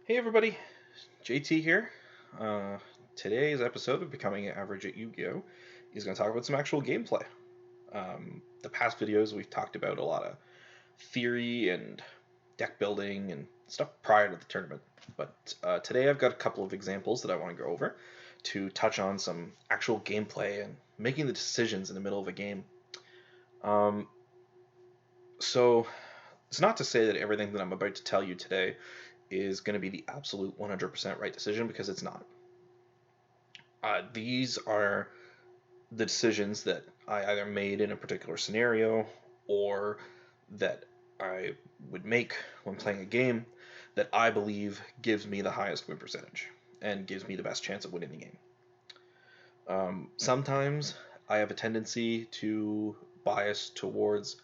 Hey everybody, JT here. Uh, Today's episode of Becoming Average at Yu-Gi-Oh! Is going to talk about some actual gameplay. The past videos we've talked about a lot of theory and deck building and stuff prior to the tournament. But today I've got a couple of examples that I want to go over to touch on some actual gameplay and making the decisions in the middle of a game. Um, so it's not to say that everything that I'm about to tell you today is going to be the absolute 100% right decision because it's not. These are the decisions that I either made in a particular scenario or that I would make when playing a game that I believe gives me the highest win percentage and gives me the best chance of winning the game. Sometimes I have a tendency to bias towards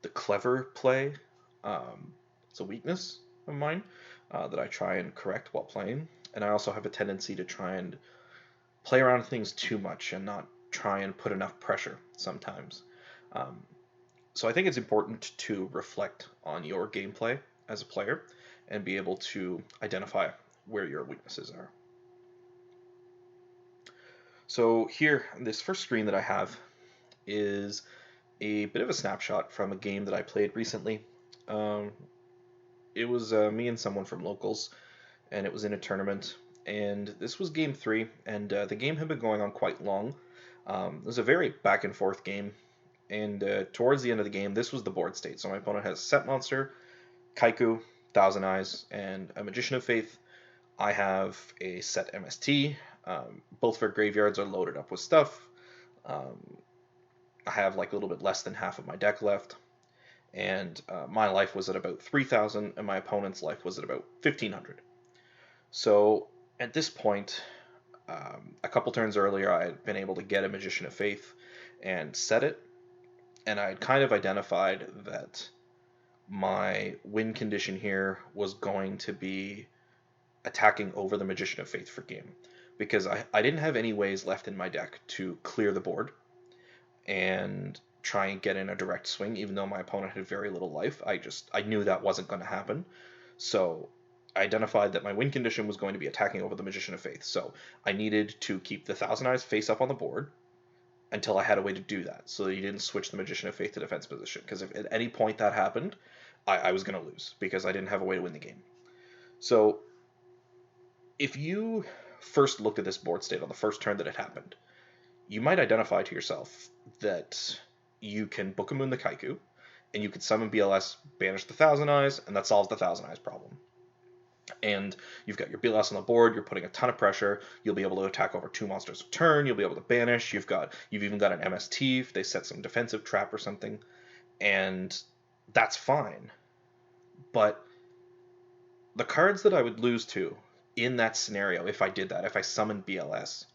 the clever play. It's a weakness of mine that I try and correct while playing. And I also have a tendency to try and play around with things too much and not try and put enough pressure sometimes. Um, so I think it's important to reflect on your gameplay as a player and be able to identify where your weaknesses are. So here, this first screen that I have is a bit of a snapshot from a game that I played recently. Um, it was me and someone from locals, and it was in a tournament. And this was game three, and the game had been going on quite long. It was a very back and forth game, and towards the end of the game, this was the board state. So my opponent has Set Monster, Kaiku, Thousand Eyes, and a Magician of Faith. I have a Set MST. Both of our graveyards are loaded up with stuff. Um, I have like a little bit less than half of my deck left, and my life was at about 3,000, and my opponent's life was at about 1,500. So at this point, a couple turns earlier, I had been able to get a Magician of Faith and set it, and I had kind of identified that my win condition here was going to be attacking over the Magician of Faith for game, because I didn't have any ways left in my deck to clear the board and try and get in a direct swing, even though my opponent had very little life. I knew that wasn't going to happen. So I identified that my win condition was going to be attacking over the Magician of Faith. So I needed to keep the Thousand Eyes face up on the board until I had a way to do that, so that he didn't switch the Magician of Faith to defense position. Because if at any point that happened, I was going to lose because I didn't have a way to win the game. So if you first looked at this board state on the first turn that it happened, you might identify to yourself that you can Book of Moon the Kaiku, and you could summon BLS, banish the Thousand Eyes, and that solves the Thousand Eyes problem. And you've got your BLS on the board, you're putting a ton of pressure, you'll be able to attack over 2 monsters a turn, you'll be able to banish, you've even got an MST if they set some defensive trap or something, and that's fine. But the cards that I would lose to in that scenario, if I did that, if I summoned BLS,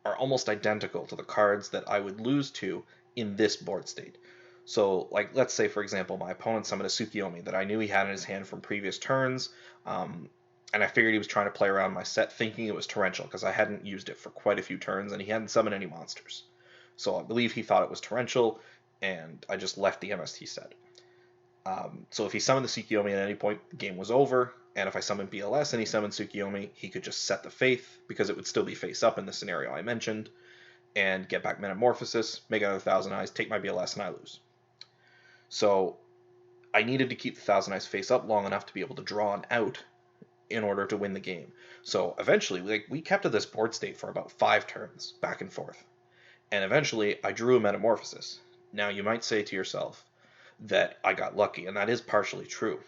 are almost identical to the cards that I would lose to in this board state. So, like, let's say, for example, my opponent summoned a Tsukiyomi that I knew he had in his hand from previous turns, and I figured he was trying to play around my set thinking it was Torrential, because I hadn't used it for quite a few turns, and he hadn't summoned any monsters. So I believe he thought it was Torrential, and I just left the MST set. So if he summoned the Tsukiyomi at any point, the game was over, and if I summoned BLS and he summoned Tsukiyomi, he could just set the Faith, because it would still be face up in the scenario I mentioned, and get back Metamorphosis, make another Thousand Eyes, take my BLS, and I lose. So I needed to keep the Thousand Eyes face up long enough to be able to draw an out in order to win the game. So eventually, we kept to this board state for about 5 turns, back and forth. And eventually, I drew a Metamorphosis. Now, you might say to yourself that I got lucky, and that is partially true.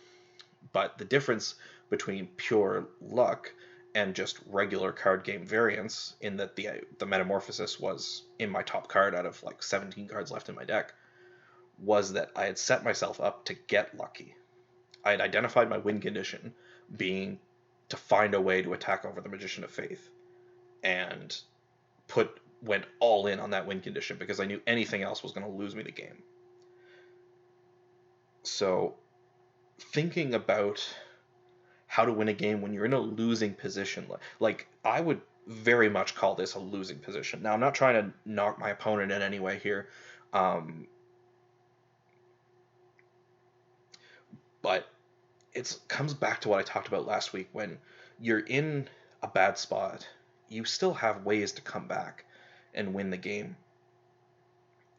But the difference between pure luck and just regular card game variance, in that the Metamorphosis was in my top card out of like 17 cards left in my deck, was that I had set myself up to get lucky. I had identified my win condition being to find a way to attack over the Magician of Faith, and went all in on that win condition because I knew anything else was going to lose me the game. So thinking about how to win a game when you're in a losing position, like I would very much call this a losing position. Now, I'm not trying to knock my opponent in any way here, but it comes back to what I talked about last week. When you're in a bad spot, you still have ways to come back and win the game.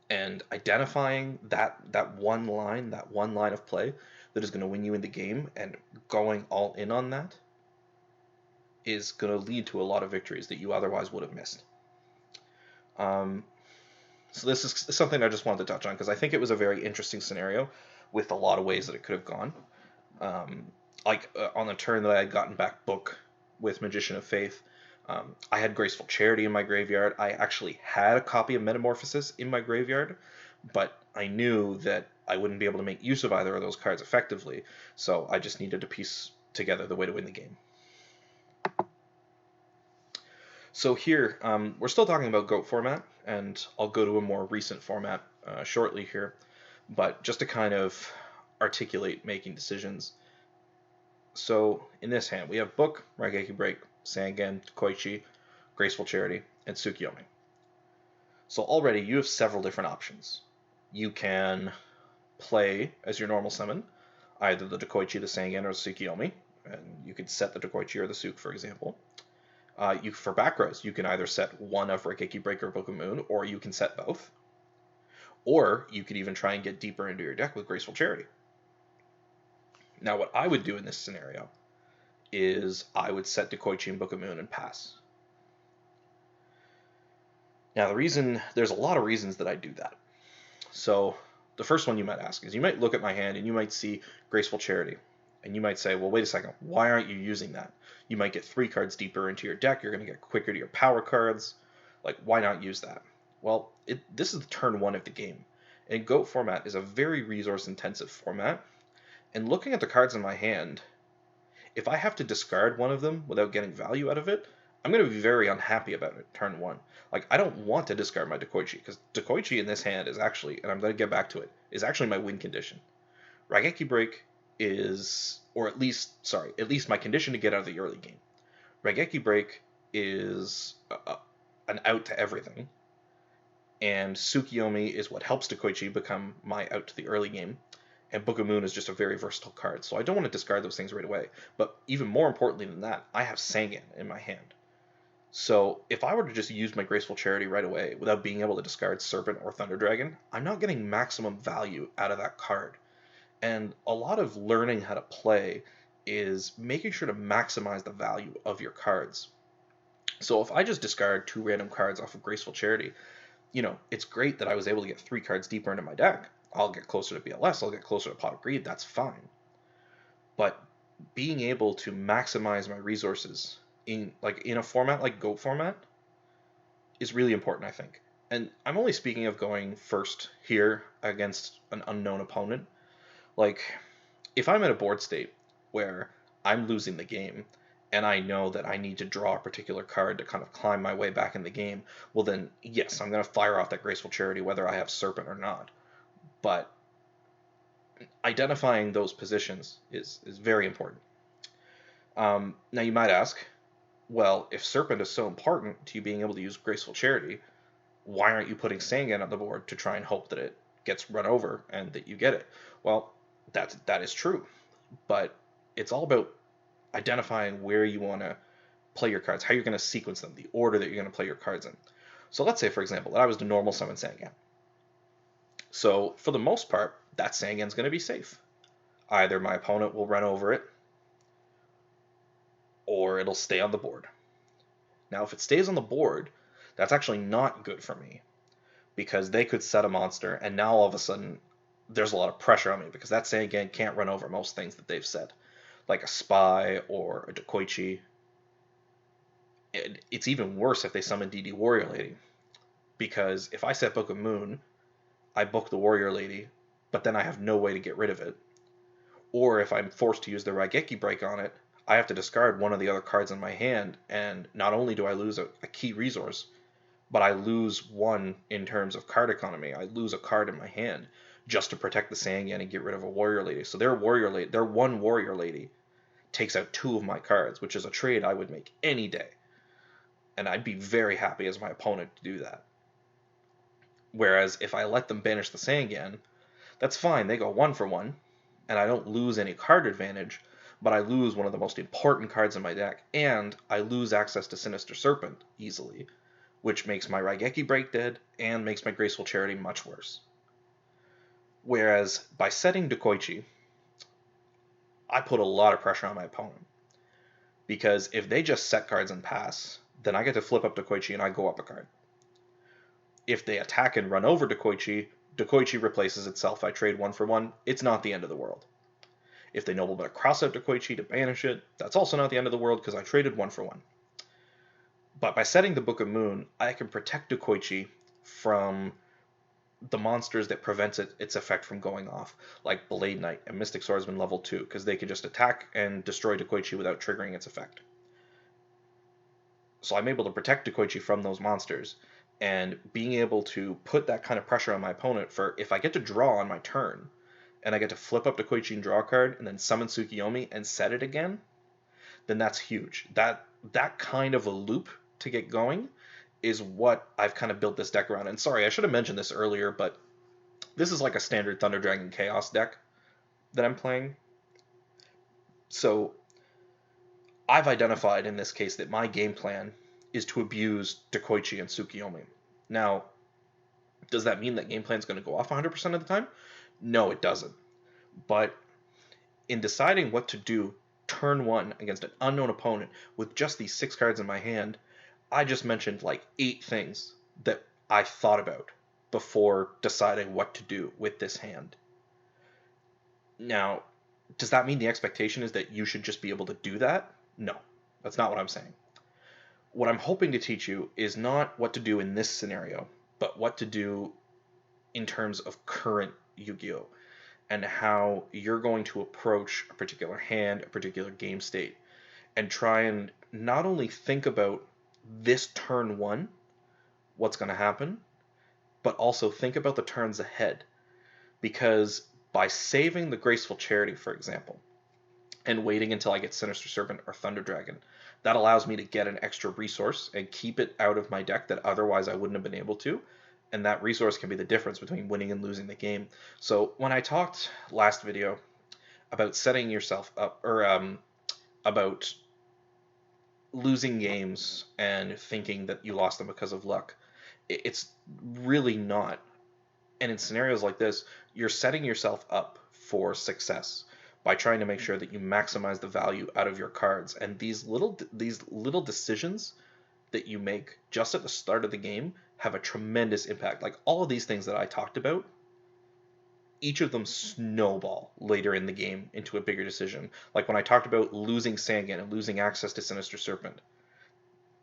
And identifying that one line of play that is going to win you in the game and going all in on that is going to lead to a lot of victories that you otherwise would have missed. Um, so this is something I just wanted to touch on because I think it was a very interesting scenario with a lot of ways that it could have gone. On the turn that I had gotten back Book with Magician of Faith, I had Graceful Charity in my graveyard. I actually had a copy of Metamorphosis in my graveyard, but I knew that I wouldn't be able to make use of either of those cards effectively, so I just needed to piece together the way to win the game. So here, we're still talking about GOAT format, and I'll go to a more recent format shortly here, but just to kind of articulate making decisions. So in this hand, we have Book, Raigeki Break, Sangan, Koichi, Graceful Charity, and Tsukiyomi. So already you have several different options. You can play as your normal summon, either the Koichi, the Sangan, or the Tsukiyomi, and you could set the Koichi or the Suk, for example. For back rows, you can either set one of Raigeki Break or Book of Moon, or you can set both. Or you could even try and get deeper into your deck with Graceful Charity. Now, what I would do in this scenario is I would set Dekoichi and Book of Moon and pass. Now, there's a lot of reasons that I do that. So, the first one you might ask is, you might look at my hand and you might see Graceful Charity. And you might say, well, wait a second, why aren't you using that? You might get 3 cards deeper into your deck, you're going to get quicker to your power cards. Like, why not use that? Well, this is the turn 1 of the game. And GOAT format is a very resource-intensive format. And looking at the cards in my hand, if I have to discard one of them without getting value out of it, I'm going to be very unhappy about it turn 1. Like, I don't want to discard my Dekoichi, because Dekoichi in this hand is actually, and I'm going to get back to it, is actually my win condition. Raigeki Break is, or at least my condition to get out of the early game. Raigeki Break is an out to everything, and Tsukiyomi is what helps Dekoichi become my out to the early game, and Book of Moon is just a very versatile card, so I don't want to discard those things right away. But even more importantly than that, I have Sangan in my hand. So if I were to just use my Graceful Charity right away without being able to discard Serpent or Thunder Dragon, I'm not getting maximum value out of that card. And a lot of learning how to play is making sure to maximize the value of your cards. So if I just discard 2 random cards off of Graceful Charity, it's great that I was able to get 3 cards deeper into my deck. I'll get closer to BLS, I'll get closer to Pot of Greed, that's fine. But being able to maximize my resources in a format like GOAT format is really important, I think. And I'm only speaking of going first here against an unknown opponent. Like, if I'm at a board state where I'm losing the game, and I know that I need to draw a particular card to kind of climb my way back in the game, well then, yes, I'm going to fire off that Graceful Charity whether I have Serpent or not. But identifying those positions is very important. Now you might ask, well, if Serpent is so important to you being able to use Graceful Charity, why aren't you putting Sangan on the board to try and hope that it gets run over and that you get it? Well, that is true, but it's all about identifying where you want to play your cards, how you're going to sequence them, the order that you're going to play your cards in. So let's say, for example, that I was to normal summon Sangan. So for the most part, that Sangan's going to be safe. Either my opponent will run over it, or it'll stay on the board. Now, if it stays on the board, that's actually not good for me, because they could set a monster, and now all of a sudden, there's a lot of pressure on me, because that Sangan can't run over most things that they've set, like a Spy or a Dekoichi. It's even worse if they summon DD Warrior Lady, because if I set Book of Moon, I book the Warrior Lady, but then I have no way to get rid of it. Or if I'm forced to use the Raigeki Break on it, I have to discard one of the other cards in my hand, and not only do I lose a key resource, but I lose one in terms of card economy. I lose a card in my hand just to protect the Sangan and get rid of a Warrior Lady. So their one Warrior Lady takes out 2 of my cards, which is a trade I would make any day. And I'd be very happy as my opponent to do that. Whereas if I let them banish the Sangan, that's fine. They go 1 for 1, and I don't lose any card advantage, but I lose one of the most important cards in my deck, and I lose access to Sinister Serpent easily, which makes my Raigeki break dead and makes my Graceful Charity much worse. Whereas by setting Dokoichi, I put a lot of pressure on my opponent. Because if they just set cards and pass, then I get to flip up Dokoichi and I go up a card. If they attack and run over Dokoichi, Dokoichi replaces itself. I trade 1 for 1. It's not the end of the world. If they Nobleman cross out Dokoichi to banish it, that's also not the end of the world because I traded 1 for 1. But by setting the Book of Moon, I can protect Dokoichi from the monsters that prevents its effect from going off, like Blade Knight and Mystic Swordsman level 2, because they can just attack and destroy Dokoichi without triggering its effect. So I'm able to protect Dokoichi from those monsters, and being able to put that kind of pressure on my opponent for if I get to draw on my turn, and I get to flip up Dokoichi and draw a card, and then summon Tsukiyomi and set it again, then that's huge. That kind of a loop to get going is what I've kind of built this deck around. And sorry, I should have mentioned this earlier, but this is like a standard Thunder Dragon Chaos deck that I'm playing. So I've identified in this case that my game plan is to abuse Dokoichi and Tsukiyomi. Now, does that mean that game plan is going to go off 100% of the time? No, it doesn't. But in deciding what to do turn 1 against an unknown opponent with just these 6 cards in my hand, I just mentioned like 8 things that I thought about before deciding what to do with this hand. Now, does that mean the expectation is that you should just be able to do that? No, that's not what I'm saying. What I'm hoping to teach you is not what to do in this scenario, but what to do in terms of current Yu-Gi-Oh! And how you're going to approach a particular hand, a particular game state, and try and not only think about this turn 1, what's going to happen, but also think about the turns ahead. Because by saving the Graceful Charity, for example, and waiting until I get Sinister Serpent or Thunder Dragon, that allows me to get an extra resource and keep it out of my deck that otherwise I wouldn't have been able to. And that resource can be the difference between winning and losing the game. So when I talked last video about setting yourself up, or about losing games and thinking that you lost them because of luck, it's really not. And in scenarios like this, you're setting yourself up for success by trying to make sure that you maximize the value out of your cards. And these little decisions that you make just at the start of the game have a tremendous impact. Like all of these things that I talked about, each of them snowball later in the game into a bigger decision. Like when I talked about losing Sangan and losing access to Sinister Serpent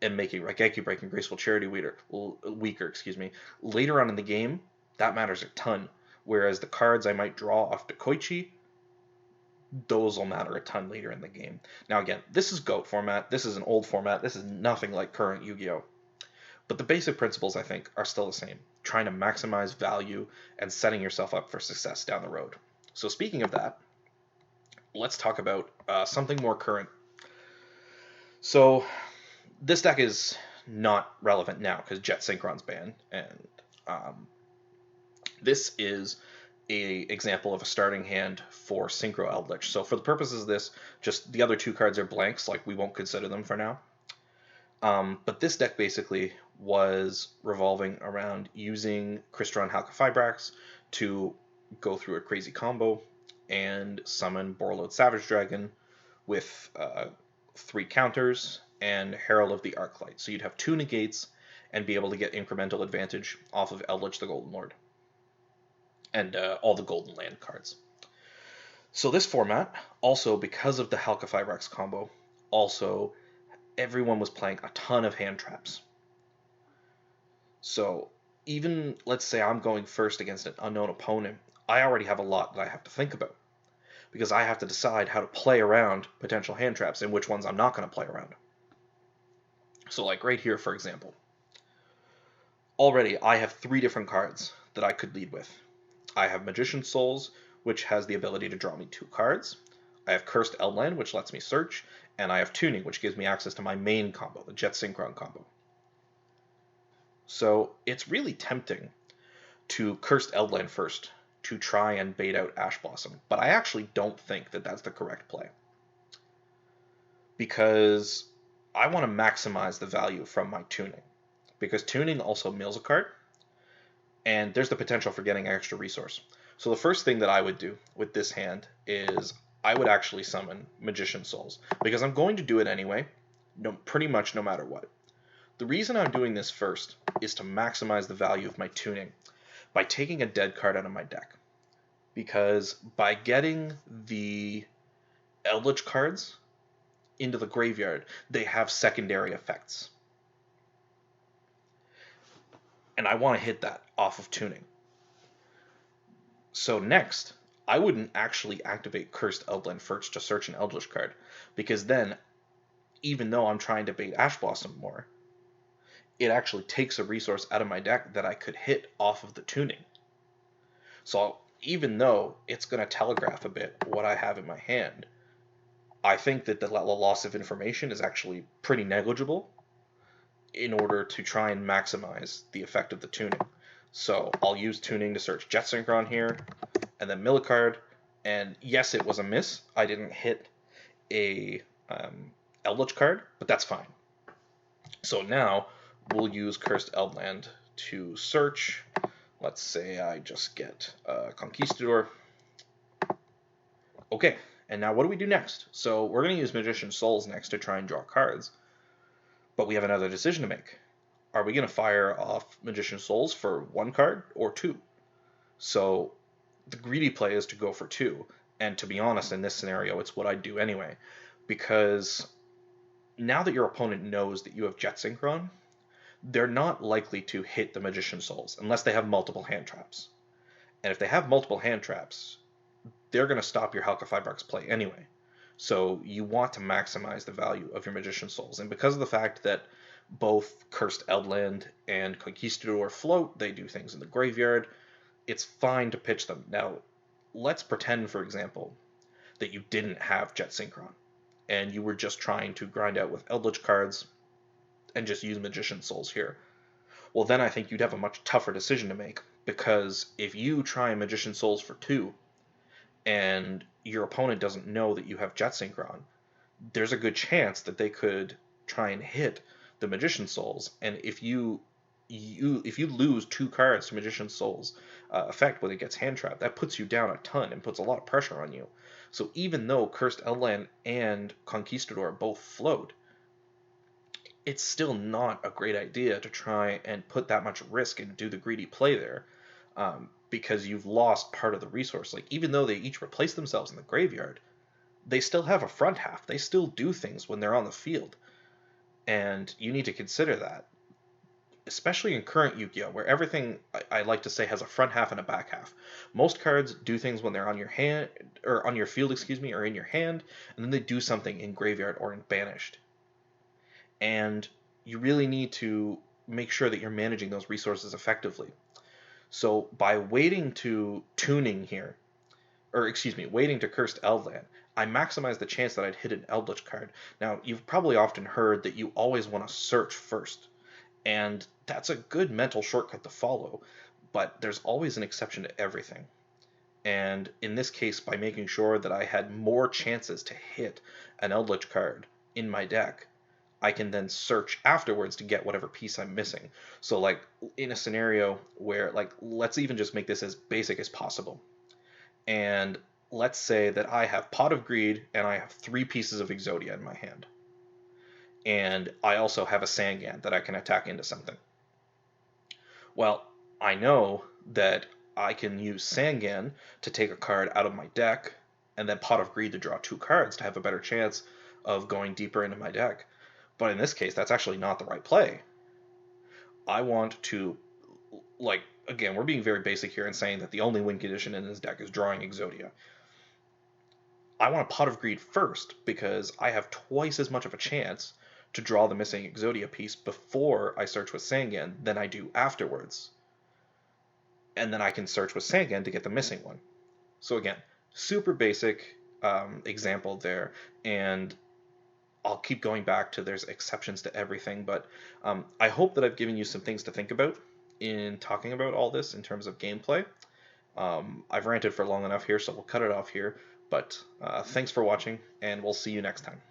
and making Raigeki Break and Graceful Charity weaker, later on in the game, that matters a ton. Whereas the cards I might draw off Dokoichi, those will matter a ton later in the game. Now again, this is GOAT format, this is an old format, this is nothing like current Yu-Gi-Oh! But the basic principles, I think, are still the same. Trying to maximize value and setting yourself up for success down the road. So speaking of that, let's talk about something more current. So this deck is not relevant now because Jet Synchron's banned, and this is a example of a starting hand for Synchro Eldritch. So for the purposes of this, just the other 2 cards are blanks, like we won't consider them for now. But this deck basically was revolving around using Crystron Halqifibrax to go through a crazy combo and summon Borreload Savage Dragon with 3 counters and Herald of the Arclight. So you'd have 2 negates and be able to get incremental advantage off of Eldritch the Golden Lord and all the Golden Land cards. So this format, also because of the Halqifibrax combo, also everyone was playing a ton of hand traps. So even, let's say I'm going first against an unknown opponent, I already have a lot that I have to think about. Because I have to decide how to play around potential hand traps and which ones I'm not going to play around. So like right here, for example, already I have 3 different cards that I could lead with. I have Magician's Souls, which has the ability to draw me 2 cards. I have Cursed Eldland, which lets me search, and I have Tuning, which gives me access to my main combo, the Jet Synchron combo. So it's really tempting to Cursed Eldland first to try and bait out Ash Blossom, but I actually don't think that that's the correct play. because I want to maximize the value from my tuning. Because tuning also mills a card, and there's the potential for getting extra resource. So the first thing that I would do with this hand is I would actually summon Magician Souls, because I'm going to do it anyway, pretty much no matter what. The reason I'm doing this first is to maximize the value of my tuning by taking a dead card out of my deck. Because by getting the Eldritch cards into the graveyard, they have secondary effects. And I want to hit that off of tuning. So next, I wouldn't actually activate Cursed Eldland first to search an Eldritch card, because then, even though I'm trying to bait Ash Blossom more, it actually takes a resource out of my deck that I could hit off of the tuning. So even though it's going to telegraph a bit what I have in my hand, I think that the loss of information is actually pretty negligible in order to try and maximize the effect of the tuning. So I'll use tuning to search Jet Synchron here, and then mill a card, and yes, it was a miss. I didn't hit a Eldritch card, but that's fine. So now we'll use Cursed Eldland to search. Let's say I just get Conquistador. Okay, and now what do we do next? So we're going to use Magician Souls next to try and draw cards, but we have another decision to make. Are we going to fire off Magician Souls for 1 card or 2? So the greedy play is to go for 2, and to be honest, in this scenario, it's what I'd do anyway, because now that your opponent knows that you have Jet Synchron, they're not likely to hit the Magician Souls unless they have multiple hand traps. And if they have multiple hand traps, they're going to stop your Halka-Fibrax play anyway. So you want to maximize the value of your Magician Souls. And because of the fact that both Cursed Eldland and Conquistador float, they do things in the graveyard, it's fine to pitch them. Now, let's pretend, for example, that you didn't have Jet Synchron, and you were just trying to grind out with Eldritch cards and just use Magician Souls here. Well, then I think you'd have a much tougher decision to make, because if you try Magician Souls for 2, and your opponent doesn't know that you have Jet Synchron, there's a good chance that they could try and hit the Magician Souls, and if you lose 2 cards to Magician Souls effect when it gets hand trapped, that puts you down a ton and puts a lot of pressure on you. So even though Cursed Eldland and Conquistador both float, it's still not a great idea to try and put that much risk and do the greedy play there, because you've lost part of the resource. Like, even though they each replace themselves in the graveyard, they still have a front half. They still do things when they're on the field. And you need to consider that, especially in current Yugioh, where everything, I like to say, has a front half and a back half. Most cards do things when they're on your hand, or on your field, or in your hand, and then they do something in graveyard or in banished. And you really need to make sure that you're managing those resources effectively. So by waiting to tuning here, waiting to Cursed Eldland, I maximize the chance that I'd hit an Eldritch card. Now, you've probably often heard that you always want to search first, and that's a good mental shortcut to follow, but there's always an exception to everything. And in this case, by making sure that I had more chances to hit an Eldritch card in my deck, I can then search afterwards to get whatever piece I'm missing. So, like, in a scenario where, like, let's even just make this as basic as possible. And let's say that I have Pot of Greed and I have 3 pieces of Exodia in my hand. And I also have a Sangan that I can attack into something. Well, I know that I can use Sangan to take a card out of my deck, and then Pot of Greed to draw 2 cards to have a better chance of going deeper into my deck. But in this case, that's actually not the right play. I want to, like, again, we're being very basic here and saying that the only win condition in this deck is drawing Exodia. I want a Pot of Greed first, because I have twice as much of a chance to draw the missing Exodia piece before I search with Sangan than I do afterwards. And then I can search with Sangan to get the missing one. So again, super basic example there, and I'll keep going back to there's exceptions to everything, but I hope that I've given you some things to think about in talking about all this in terms of gameplay. I've ranted for long enough here, so we'll cut it off here, but thanks for watching, and we'll see you next time.